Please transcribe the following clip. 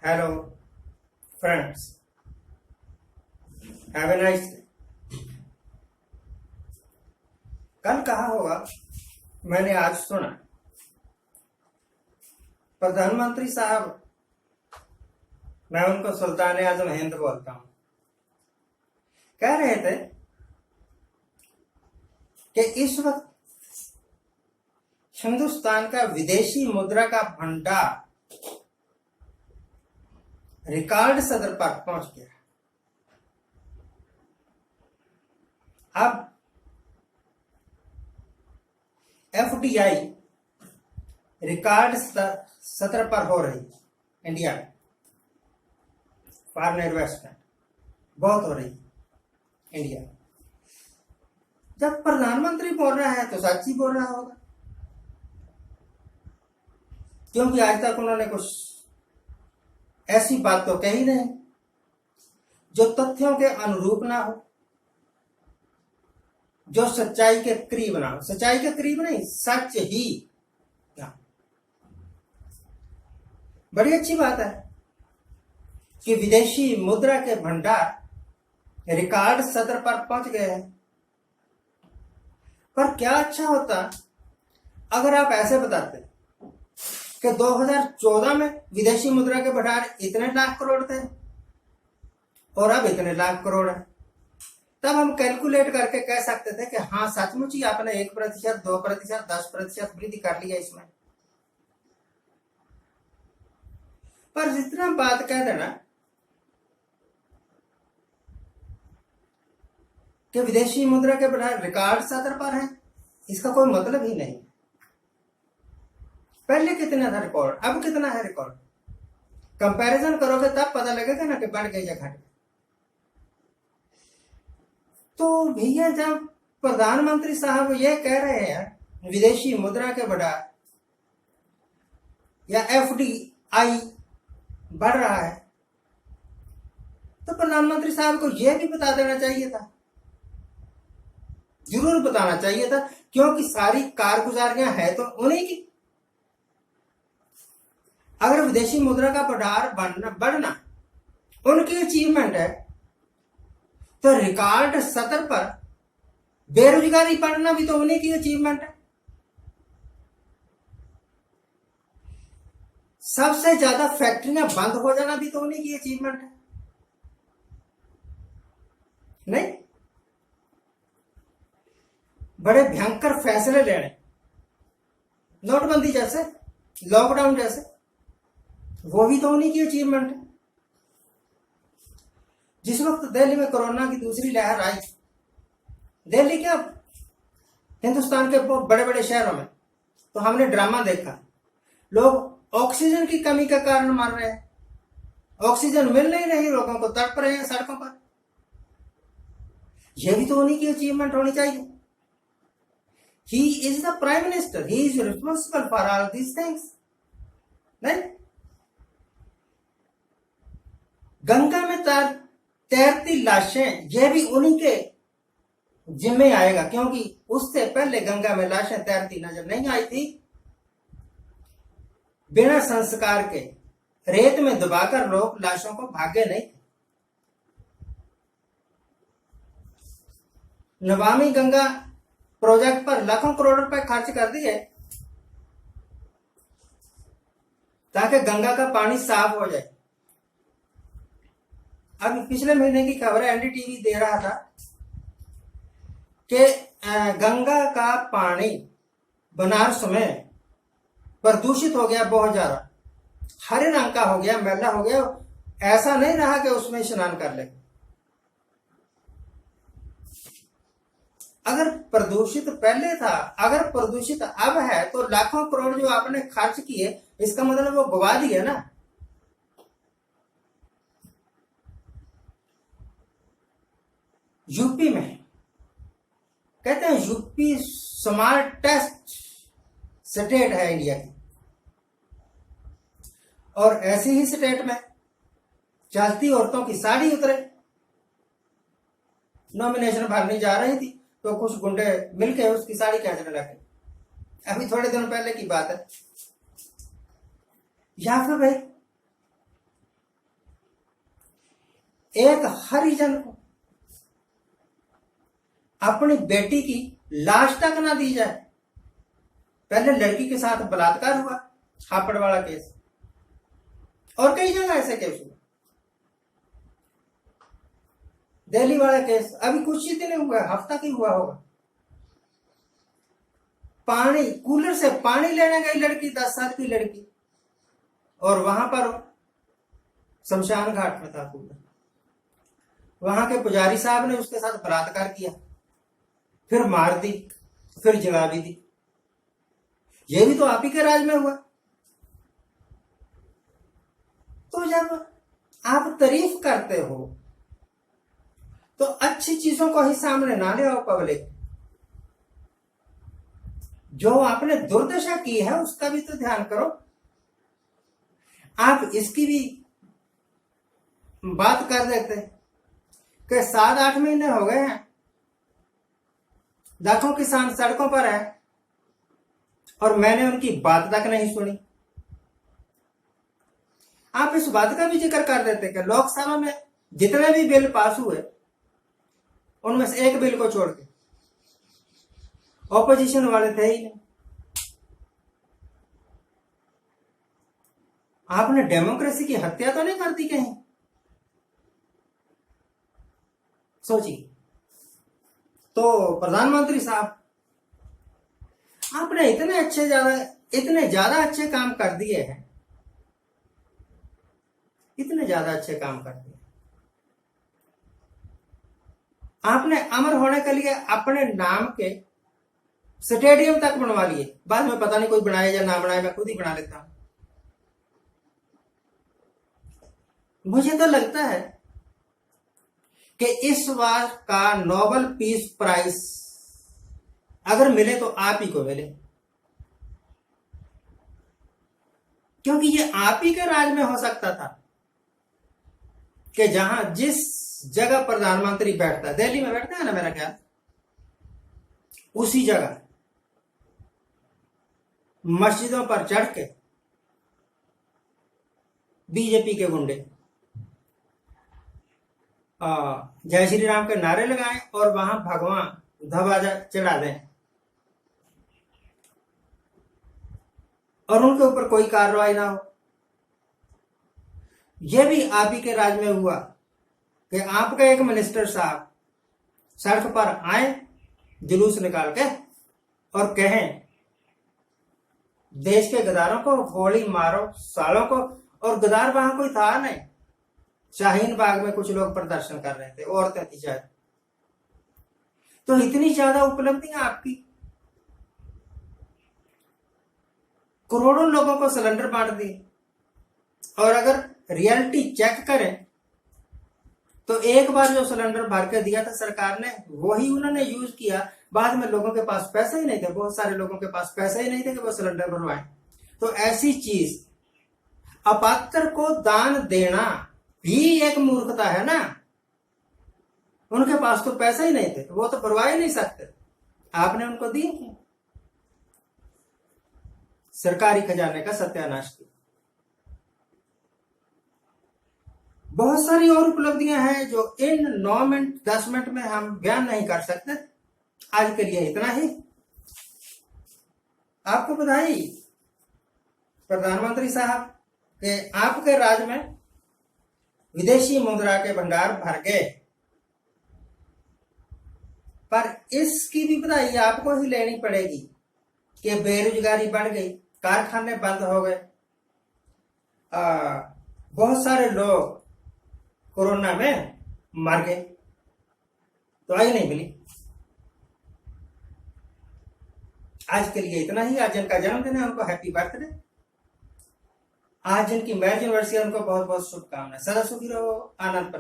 Hello friends, have a nice day. कल कहा होगा, मैंने आज सुना, प्रधानमंत्री साहब, मैं उनको सुल्तान आजम हिंद बोलता हूं, कह रहे थे कि इस वक्त हिंदुस्तान का विदेशी मुद्रा का भंडार रिकॉर्ड सदर पर पहुंच गया। अब एफडीआई रिकॉर्ड सतर पर हो रही है। इंडिया में फॉरेन इन्वेस्टमेंट बहुत हो रही है इंडिया में। जब प्रधानमंत्री बोल रहा है तो सच ही बोल रहा होगा, क्योंकि आज तक उन्होंने कुछ ऐसी बात तो कही नहीं जो तथ्यों के अनुरूप ना हो, जो सच्चाई के करीब ना हो। सच्चाई के करीब नहीं, सच ही ना। बड़ी अच्छी बात है कि विदेशी मुद्रा के भंडार रिकॉर्ड सतर पर पहुंच गए हैं। पर क्या अच्छा होता अगर आप ऐसे बताते कि 2014 में विदेशी मुद्रा के भंडार इतने लाख करोड़ थे और अब इतने लाख करोड़ है। तब हम कैलकुलेट करके कह सकते थे कि हाँ, सचमुच ही आपने 1%, 2%, 10% वृद्धि कर लिया इसमें। पर जितना बात कह देना कि विदेशी मुद्रा के भंडार रिकॉर्ड सतर पर है, इसका कोई मतलब ही नहीं। पहले कितना था रिकॉर्ड, अब कितना है रिकॉर्ड, कंपैरिजन करोगे तब पता लगेगा ना कि बढ़ गई या घट गई। तो भैया, जब प्रधानमंत्री साहब ये कह रहे हैं विदेशी मुद्रा के भंडार या एफडीआई बढ़ रहा है, तो प्रधानमंत्री साहब को यह भी बता देना चाहिए था, जरूर बताना चाहिए था, क्योंकि सारी कारगुजारियां है तो उन्हीं की। अगर विदेशी मुद्रा का भंडार बढ़ना उनकी अचीवमेंट है, तो रिकॉर्ड सतर पर बेरोजगारी बढ़ना भी तो उन्हीं की अचीवमेंट है। सबसे ज्यादा फैक्ट्रियां बंद हो जाना भी तो उन्हीं की अचीवमेंट है, नहीं? बड़े भयंकर फैसले लेने, नोटबंदी जैसे, लॉकडाउन जैसे, वो भी तो उन्हीं की अचीवमेंट है। जिस वक्त दिल्ली में कोरोना की दूसरी लहर आई, दिल्ली क्या, हिंदुस्तान के बड़े बड़े शहरों में तो हमने ड्रामा देखा। लोग ऑक्सीजन की कमी के कारण मर रहे हैं, ऑक्सीजन मिल नहीं रही, लोगों को तड़प रहे हैं सड़कों पर। यह भी तो उन्हीं की अचीवमेंट होनी चाहिए। He is the prime minister, he is responsible for all these things, नहीं? गंगा में तैरती लाशें, यह भी उन्हीं के जिम्मे आएगा, क्योंकि उससे पहले गंगा में लाशें तैरती नजर नहीं आई थी। बिना संस्कार के रेत में दबाकर लोग लाशों को भागे नहीं थे। नमामि गंगा प्रोजेक्ट पर लाखों करोड़ रुपए खर्च कर दिए ताकि गंगा का पानी साफ हो जाए। अब पिछले महीने की खबर है, एनडीटीवी दे रहा था कि गंगा का पानी बनारस में प्रदूषित हो गया, बहुत ज्यादा हरे रंग का हो गया, मैला हो गया। ऐसा नहीं रहा कि उसमें स्नान कर ले। अगर प्रदूषित पहले था, अगर प्रदूषित अब है, तो लाखों करोड़ जो आपने खर्च किए, इसका मतलब वो गवा दिए ना। यूपी में कहते हैं यूपी स्मार्टेस्ट स्टेट है इंडिया की, और ऐसी ही स्टेट में चलती औरतों की साड़ी उतरे। नॉमिनेशन भरने जा रही थी तो कुछ गुंडे मिलके उसकी साड़ी खींचने लगे। अभी थोड़े दिनों पहले की बात है। या फिर भाई एक हरिजन को अपनी बेटी की लाश तक ना दी जाए। पहले लड़की के साथ बलात्कार हुआ, हापड़ वाला केस, और कई जगह ऐसे केस हुए। दिल्ली वाला केस अभी कुछ ही दिन हुआ, हफ्ता की हुआ होगा। पानी, कूलर से पानी लेने गई लड़की, 10 साल की लड़की, और वहां पर शमशान घाट में था कूलर। वहां के पुजारी साहब ने उसके साथ बलात्कार किया, फिर मार दी, फिर जला भी दी। ये भी तो आप ही के राज में हुआ। तो जब आप तारीफ करते हो तो अच्छी चीजों को ही सामने ना ले आओ पब्लिक। जो आपने दुर्दशा की है उसका भी तो ध्यान करो। आप इसकी भी बात कर देते कि 7-8 महीने हो गए हैं, लाखों किसान सड़कों पर है और मैंने उनकी बात तक नहीं सुनी। आप इस बात का भी जिक्र कर देते कि लोकसभा में जितने भी बिल पास हुए उनमें से एक बिल को छोड़ के ऑपोजिशन वाले थे ही नहीं। आपने डेमोक्रेसी की हत्या तो नहीं कर दी कहीं? सोचिए। तो प्रधानमंत्री साहब, आपने इतने ज्यादा अच्छे काम कर दिए हैं, इतने ज्यादा अच्छे काम कर दिए। आपने अमर होने के लिए अपने नाम के स्टेडियम तक बनवा लिए। बाद में पता नहीं कोई बनाए या ना बनाए, मैं खुद ही बना लेता हूं। मुझे तो लगता है कि इस बार का नोबेल पीस प्राइज अगर मिले तो आप ही को मिले, क्योंकि ये आप ही के राज में हो सकता था कि जहां जिस जगह प्रधानमंत्री बैठता, दिल्ली में बैठता है ना मेरा ख्याल, उसी जगह मस्जिदों पर चढ़ के बीजेपी के गुंडे जय श्री राम के नारे लगाएं और वहां भगवान ध्वजा चढ़ा दें और उनके ऊपर कोई कार्रवाई ना हो। यह भी आप ही के राज में हुआ कि आपका एक मिनिस्टर साहब सड़क पर आए जुलूस निकाल के और कहें देश के गद्दारों को गोली मारो सालों को, और गद्दार वहां कोई था नहीं। शाहीन बाग में कुछ लोग प्रदर्शन कर रहे थे, औरतें थी शायद। तो इतनी ज्यादा उपलब्धियां आपकी, करोड़ों लोगों को सिलेंडर बांट दिए। और अगर रियलिटी चेक करें तो एक बार जो सिलेंडर भर के दिया था सरकार ने, वही उन्होंने यूज किया। बाद में लोगों के पास पैसे ही नहीं थे, बहुत सारे लोगों के पास पैसे ही नहीं थे कि वो सिलेंडर भरवाएं। तो ऐसी चीज, अपात्र को दान देना भी एक मूर्खता है ना। उनके पास तो पैसे ही नहीं थे, वो तो भरवा ही नहीं सकते, आपने उनको दिए। सरकारी खजाने का सत्यानाश किया। बहुत सारी और उपलब्धियां हैं जो इन 9 मिनट 10 मिनट में हम बयान नहीं कर सकते। आज के लिए इतना ही। आपको बधाई प्रधानमंत्री साहब के आपके राज में विदेशी मुद्रा के भंडार भर गए, पर इसकी भी बधाई आपको ही लेनी पड़ेगी कि बेरोजगारी बढ़ गई, कारखाने बंद हो गए, बहुत सारे लोग कोरोना में मर गए, दवाई नहीं मिली। आज के लिए इतना ही। आज जिनका जन्मदिन है उनको हैप्पी बर्थडे। आज जिनकी मैरिज एनिवर्सरी है उनको बहुत बहुत शुभकामनाएं। सदा सुखी रहो, आनंद